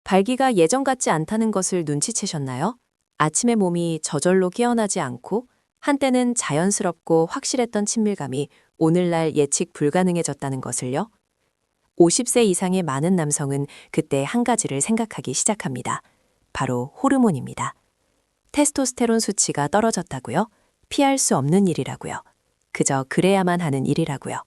발기가 예전 같지 않다는 것을 눈치채셨나요? 아침에 몸이 저절로 깨어나지 않고 한때는 자연스럽고 확실했던 친밀감이 오늘날 예측 불가능해졌다는 것을요? 50세 이상의 많은 남성은 그때 한 가지를 생각하기 시작합니다. 바로 호르몬입니다. 테스토스테론 수치가 떨어졌다고요? 피할 수 없는 일이라고요. 그저 그래야만 하는 일이라고요.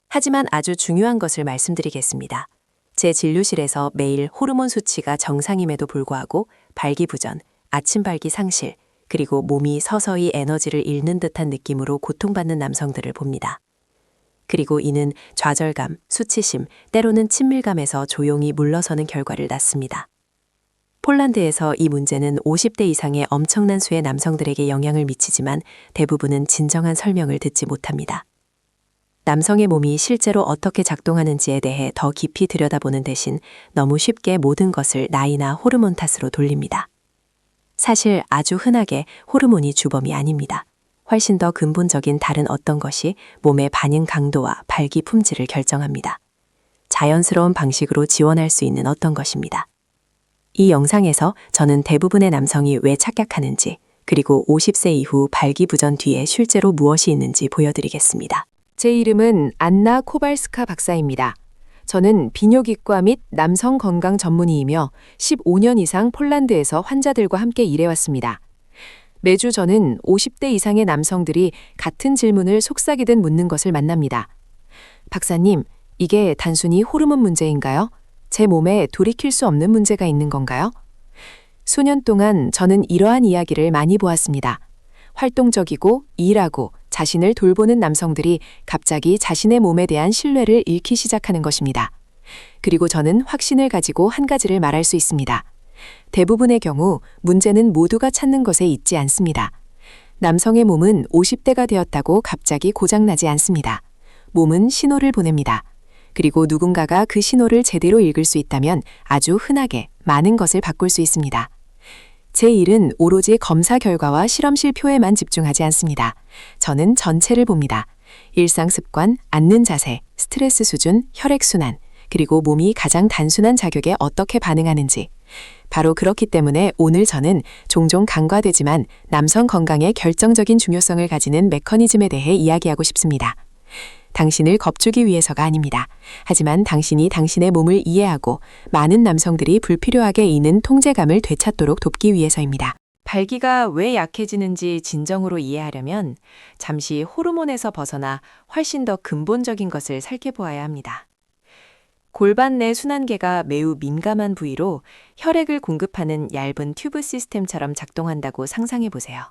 하지만 아주 중요한 것을 말씀드리겠습니다. 제 진료실에서 매일 호르몬 수치가 정상임에도 불구하고 발기부전, 아침 발기 상실, 그리고 몸이 서서히 에너지를 잃는 듯한 느낌으로 고통받는 남성들을 봅니다. 그리고 이는 좌절감, 수치심, 때로는 친밀감에서 조용히 물러서는 결과를 낳습니다. 폴란드에서 이 문제는 50대 이상의 엄청난 수의 남성들에게 영향을 미치지만 대부분은 진정한 설명을 듣지 못합니다. 남성의 몸이 실제로 어떻게 작동하는지에 대해 더 깊이 들여다보는 대신 너무 쉽게 모든 것을 나이나 호르몬 탓으로 돌립니다. 사실 아주 흔하게 호르몬이 주범이 아닙니다. 훨씬 더 근본적인 다른 어떤 것이 몸의 반응 강도와 발기 품질을 결정합니다. 자연스러운 방식으로 지원할 수 있는 어떤 것입니다. 이 영상에서 저는 대부분의 남성이 왜 착각하는지, 그리고 50세 이후 발기부전 뒤에 실제로 무엇이 있는지 보여드리겠습니다. 제 이름은 안나 코발스카 박사입니다. 저는 비뇨기과 및 남성 건강 전문의이며 15년 이상 폴란드에서 환자들과 함께 일해왔습니다. 매주 저는 50대 이상의 남성들이 같은 질문을 속삭이듯 묻는 것을 만납니다. 박사님, 이게 단순히 호르몬 문제인가요? 제 몸에 돌이킬 수 없는 문제가 있는 건가요? 수년 동안 저는 이러한 이야기를 많이 보았습니다. 활동적이고 일하고 자신을 돌보는 남성들이 갑자기 자신의 몸에 대한 신뢰를 잃기 시작하는 것입니다. 그리고 저는 확신을 가지고 한 가지를 말할 수 있습니다. 대부분의 경우 문제는 모두가 찾는 것에 있지 않습니다. 남성의 몸은 50대가 되었다고 갑자기 고장나지 않습니다. 몸은 신호를 보냅니다. 그리고 누군가가 그 신호를 제대로 읽을 수 있다면 아주 흔하게 많은 것을 바꿀 수 있습니다. 제 일은 오로지 검사 결과와 실험실 표에만 집중하지 않습니다. 저는 전체를 봅니다. 일상 습관, 앉는 자세, 스트레스 수준, 혈액순환, 그리고 몸이 가장 단순한 자극에 어떻게 반응하는지. 바로 그렇기 때문에 오늘 저는 종종 간과되지만 남성 건강에 결정적인 중요성을 가지는 메커니즘에 대해 이야기하고 싶습니다. 당신을 겁주기 위해서가 아닙니다. 하지만 당신이 당신의 몸을 이해하고 많은 남성들이 불필요하게 잃는 통제감을 되찾도록 돕기 위해서입니다. 발기가 왜 약해지는지 진정으로 이해하려면 잠시 호르몬에서 벗어나 훨씬 더 근본적인 것을 살펴보아야 합니다. 골반 내 순환계가 매우 민감한 부위로 혈액을 공급하는 얇은 튜브 시스템처럼 작동한다고 상상해 보세요.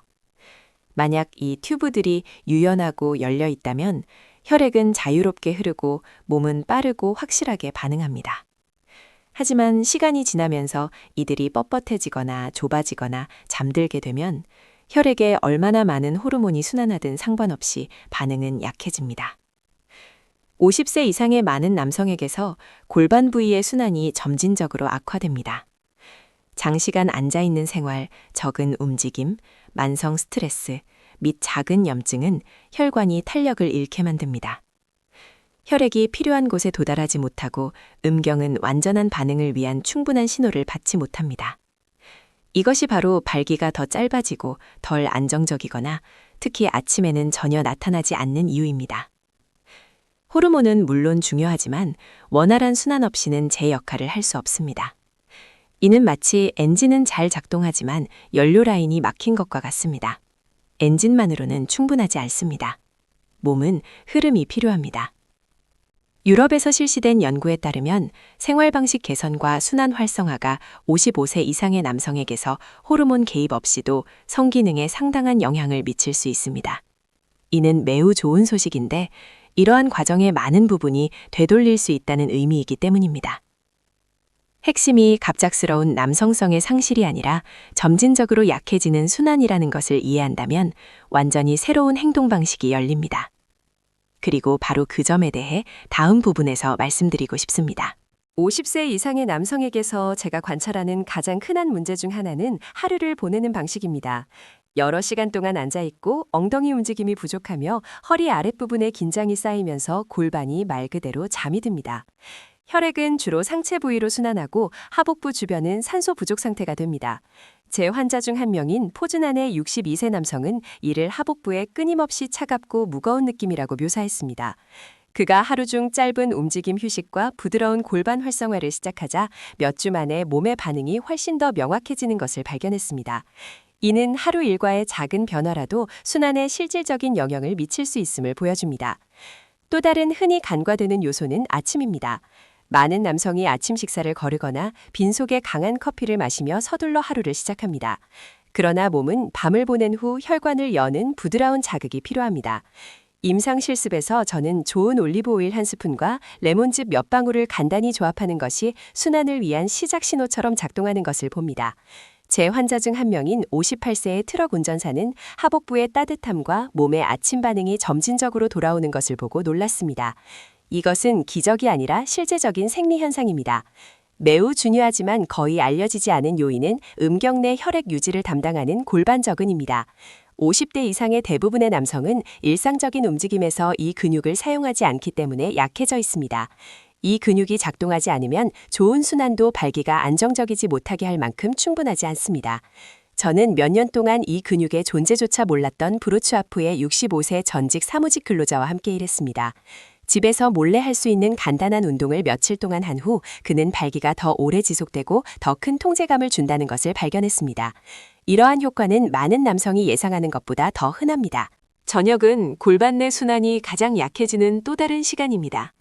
만약 이 튜브들이 유연하고 열려 있다면 혈액은 자유롭게 흐르고 몸은 빠르고 확실하게 반응합니다. 하지만 시간이 지나면서 이들이 뻣뻣해지거나 좁아지거나 잠들게 되면 혈액에 얼마나 많은 호르몬이 순환하든 상관없이 반응은 약해집니다. 50세 이상의 많은 남성에게서 골반 부위의 순환이 점진적으로 악화됩니다. 장시간 앉아있는 생활, 적은 움직임, 만성 스트레스, 및 작은 염증은 혈관이 탄력을 잃게 만듭니다. 혈액이 필요한 곳에 도달하지 못하고 음경은 완전한 반응을 위한 충분한 신호를 받지 못합니다. 이것이 바로 발기가 더 짧아지고 덜 안정적이거나 특히 아침에는 전혀 나타나지 않는 이유입니다. 호르몬은 물론 중요하지만 원활한 순환 없이는 제 역할을 할 수 없습니다. 이는 마치 엔진은 잘 작동하지만 연료 라인이 막힌 것과 같습니다. 엔진만으로는 충분하지 않습니다. 몸은 흐름이 필요합니다. 유럽에서 실시된 연구에 따르면 생활 방식 개선과 순환 활성화가 55세 이상의 남성에게서 호르몬 개입 없이도 성기능에 상당한 영향을 미칠 수 있습니다. 이는 매우 좋은 소식인데 이러한 과정의 많은 부분이 되돌릴 수 있다는 의미이기 때문입니다. 핵심이 갑작스러운 남성성의 상실이 아니라 점진적으로 약해지는 순환이라는 것을 이해한다면 완전히 새로운 행동 방식이 열립니다. 그리고 바로 그 점에 대해 다음 부분에서 말씀드리고 싶습니다. 50세 이상의 남성에게서 제가 관찰하는 가장 흔한 문제 중 하나는 하루를 보내는 방식입니다. 여러 시간 동안 앉아있고 엉덩이 움직임이 부족하며 허리 아랫부분에 긴장이 쌓이면서 골반이 말 그대로 잠이 듭니다. 혈액은 주로 상체 부위로 순환하고 하복부 주변은 산소 부족 상태가 됩니다. 제 환자 중 한 명인 포즈난의 62세 남성은 이를 하복부에 끊임없이 차갑고 무거운 느낌이라고 묘사했습니다. 그가 하루 중 짧은 움직임 휴식과 부드러운 골반 활성화를 시작하자 몇 주 만에 몸의 반응이 훨씬 더 명확해지는 것을 발견했습니다. 이는 하루 일과의 작은 변화라도 순환에 실질적인 영향을 미칠 수 있음을 보여줍니다. 또 다른 흔히 간과되는 요소는 아침입니다. 많은 남성이 아침 식사를 거르거나 빈속에 강한 커피를 마시며 서둘러 하루를 시작합니다. 그러나 몸은 밤을 보낸 후 혈관을 여는 부드러운 자극이 필요합니다. 임상 실습에서 저는 좋은 올리브 오일 한 스푼과 레몬즙 몇 방울을 간단히 조합하는 것이 순환을 위한 시작 신호처럼 작동하는 것을 봅니다. 제 환자 중 한 명인 58세의 트럭 운전사는 하복부의 따뜻함과 몸의 아침 반응이 점진적으로 돌아오는 것을 보고 놀랐습니다. 이것은 기적이 아니라 실제적인 생리 현상입니다. 매우 중요하지만 거의 알려지지 않은 요인은 음경 내 혈액 유지를 담당하는 골반저근입니다. 50대 이상의 대부분의 남성은 일상적인 움직임에서 이 근육을 사용하지 않기 때문에 약해져 있습니다. 이 근육이 작동하지 않으면 좋은 순환도 발기가 안정적이지 못하게 할 만큼 충분하지 않습니다. 저는 몇 년 동안 이 근육의 존재조차 몰랐던 브로츠와프의 65세 전직 사무직 근로자와 함께 일했습니다. 집에서 몰래 할 수 있는 간단한 운동을 며칠 동안 한 후 그는 발기가 더 오래 지속되고 더 큰 통제감을 준다는 것을 발견했습니다. 이러한 효과는 많은 남성이 예상하는 것보다 더 흔합니다. 저녁은 골반 내 순환이 가장 약해지는 또 다른 시간입니다.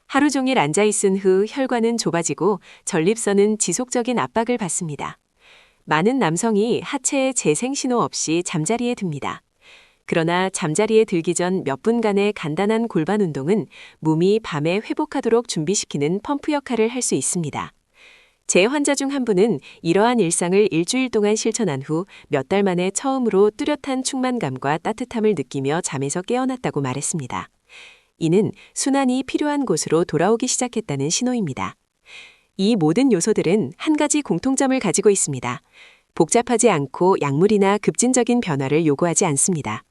하루 종일 앉아있은 후 혈관은 좁아지고 전립선은 지속적인 압박을 받습니다. 많은 남성이 하체의 재생 신호 없이 잠자리에 듭니다. 그러나 잠자리에 들기 전 몇 분간의 간단한 골반 운동은 몸이 밤에 회복하도록 준비시키는 펌프 역할을 할 수 있습니다. 제 환자 중 한 분은 이러한 일상을 일주일 동안 실천한 후 몇 달 만에 처음으로 뚜렷한 충만감과 따뜻함을 느끼며 잠에서 깨어났다고 말했습니다. 이는 순환이 필요한 곳으로 돌아오기 시작했다는 신호입니다. 이 모든 요소들은 한 가지 공통점을 가지고 있습니다. 복잡하지 않고 약물이나 급진적인 변화를 요구하지 않습니다.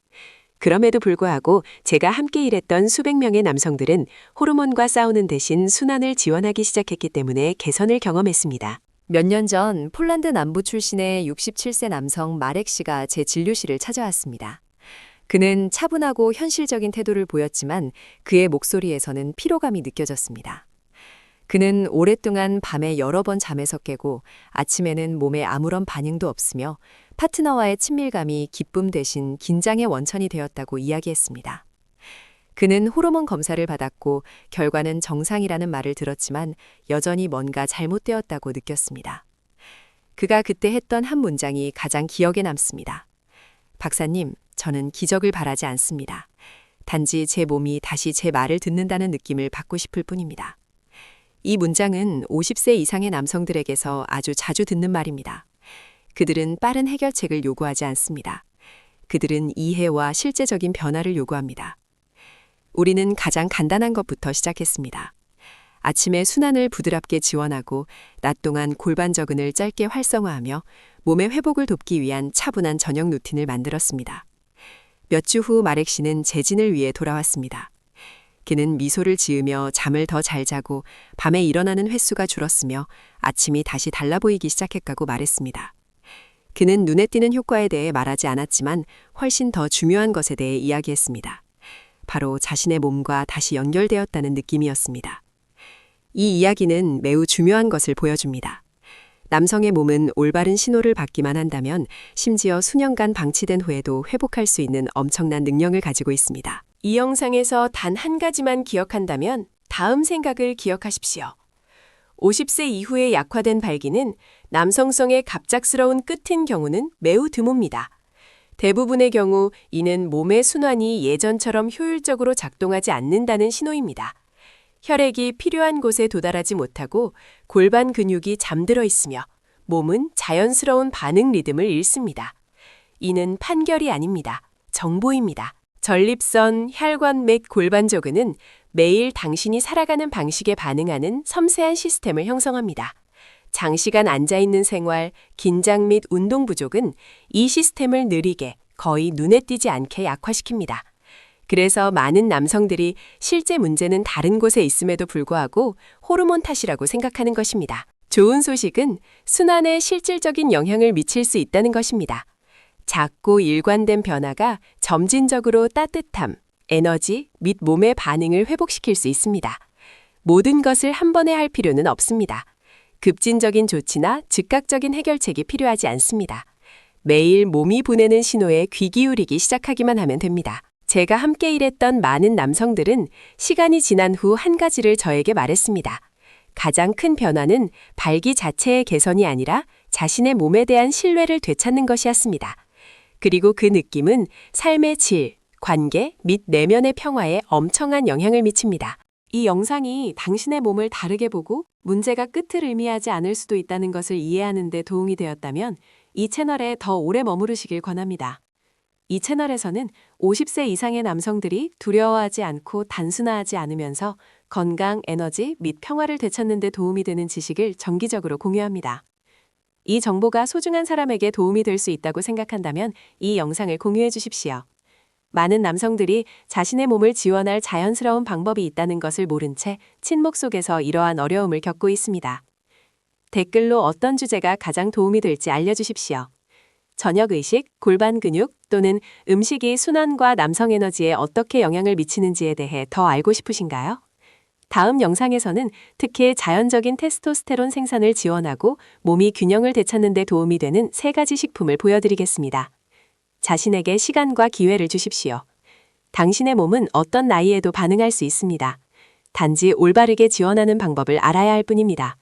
그럼에도 불구하고 제가 함께 일했던 수백 명의 남성들은 호르몬과 싸우는 대신 순환을 지원하기 시작했기 때문에 개선을 경험했습니다. 몇 년 전 폴란드 남부 출신의 67세 남성 마렉 씨가 제 진료실을 찾아왔습니다. 그는 차분하고 현실적인 태도를 보였지만 그의 목소리에서는 피로감이 느껴졌습니다. 그는 오랫동안 밤에 여러 번 잠에서 깨고 아침에는 몸에 아무런 반응도 없으며 파트너와의 친밀감이 기쁨 대신 긴장의 원천이 되었다고 이야기했습니다. 그는 호르몬 검사를 받았고 결과는 정상이라는 말을 들었지만 여전히 뭔가 잘못되었다고 느꼈습니다. 그가 그때 했던 한 문장이 가장 기억에 남습니다. 박사님, 저는 기적을 바라지 않습니다. 단지 제 몸이 다시 제 말을 듣는다는 느낌을 받고 싶을 뿐입니다. 이 문장은 50세 이상의 남성들에게서 아주 자주 듣는 말입니다. 그들은 빠른 해결책을 요구하지 않습니다. 그들은 이해와 실제적인 변화를 요구합니다. 우리는 가장 간단한 것부터 시작했습니다. 아침에 순환을 부드럽게 지원하고 낮 동안 골반저근을 짧게 활성화하며 몸의 회복을 돕기 위한 차분한 저녁 루틴을 만들었습니다. 몇 주 후 마렉 씨는 재진을 위해 돌아왔습니다. 그는 미소를 지으며 잠을 더 잘 자고 밤에 일어나는 횟수가 줄었으며 아침이 다시 달라 보이기 시작했다고 말했습니다. 그는 눈에 띄는 효과에 대해 말하지 않았지만 훨씬 더 중요한 것에 대해 이야기했습니다. 바로 자신의 몸과 다시 연결되었다는 느낌이었습니다. 이 이야기는 매우 중요한 것을 보여줍니다. 남성의 몸은 올바른 신호를 받기만 한다면 심지어 수년간 방치된 후에도 회복할 수 있는 엄청난 능력을 가지고 있습니다. 이 영상에서 단 한 가지만 기억한다면 다음 생각을 기억하십시오. 50세 이후에 약화된 발기는 남성성의 갑작스러운 끝인 경우는 매우 드뭅니다. 대부분의 경우 이는 몸의 순환이 예전처럼 효율적으로 작동하지 않는다는 신호입니다. 혈액이 필요한 곳에 도달하지 못하고 골반 근육이 잠들어 있으며 몸은 자연스러운 반응 리듬을 잃습니다. 이는 판결이 아닙니다. 정보입니다. 전립선, 혈관 및 골반저근은 매일 당신이 살아가는 방식에 반응하는 섬세한 시스템을 형성합니다. 장시간 앉아있는 생활, 긴장 및 운동 부족은 이 시스템을 느리게, 거의 눈에 띄지 않게 약화시킵니다. 그래서 많은 남성들이 실제 문제는 다른 곳에 있음에도 불구하고 호르몬 탓이라고 생각하는 것입니다. 좋은 소식은 순환에 실질적인 영향을 미칠 수 있다는 것입니다. 작고 일관된 변화가 점진적으로 따뜻함, 에너지 및 몸의 반응을 회복시킬 수 있습니다. 모든 것을 한 번에 할 필요는 없습니다. 급진적인 조치나 즉각적인 해결책이 필요하지 않습니다. 매일 몸이 보내는 신호에 귀 기울이기 시작하기만 하면 됩니다. 제가 함께 일했던 많은 남성들은 시간이 지난 후 한 가지를 저에게 말했습니다. 가장 큰 변화는 발기 자체의 개선이 아니라 자신의 몸에 대한 신뢰를 되찾는 것이었습니다. 그리고 그 느낌은 삶의 질, 관계 및 내면의 평화에 엄청난 영향을 미칩니다. 이 영상이 당신의 몸을 다르게 보고 문제가 끝을 의미하지 않을 수도 있다는 것을 이해하는 데 도움이 되었다면 이 채널에 더 오래 머무르시길 권합니다. 이 채널에서는 50세 이상의 남성들이 두려워하지 않고 단순화하지 않으면서 건강, 에너지 및 평화를 되찾는 데 도움이 되는 지식을 정기적으로 공유합니다. 이 정보가 소중한 사람에게 도움이 될 수 있다고 생각한다면 이 영상을 공유해 주십시오. 많은 남성들이 자신의 몸을 지원할 자연스러운 방법이 있다는 것을 모른 채 침묵 속에서 이러한 어려움을 겪고 있습니다. 댓글로 어떤 주제가 가장 도움이 될지 알려주십시오. 저녁 의식, 골반 근육 또는 음식이 순환과 남성 에너지에 어떻게 영향을 미치는지에 대해 더 알고 싶으신가요? 다음 영상에서는 특히 자연적인 테스토스테론 생산을 지원하고 몸이 균형을 되찾는 데 도움이 되는 3가지 식품을 보여드리겠습니다. 자신에게 시간과 기회를 주십시오. 당신의 몸은 어떤 나이에도 반응할 수 있습니다. 단지 올바르게 지원하는 방법을 알아야 할 뿐입니다.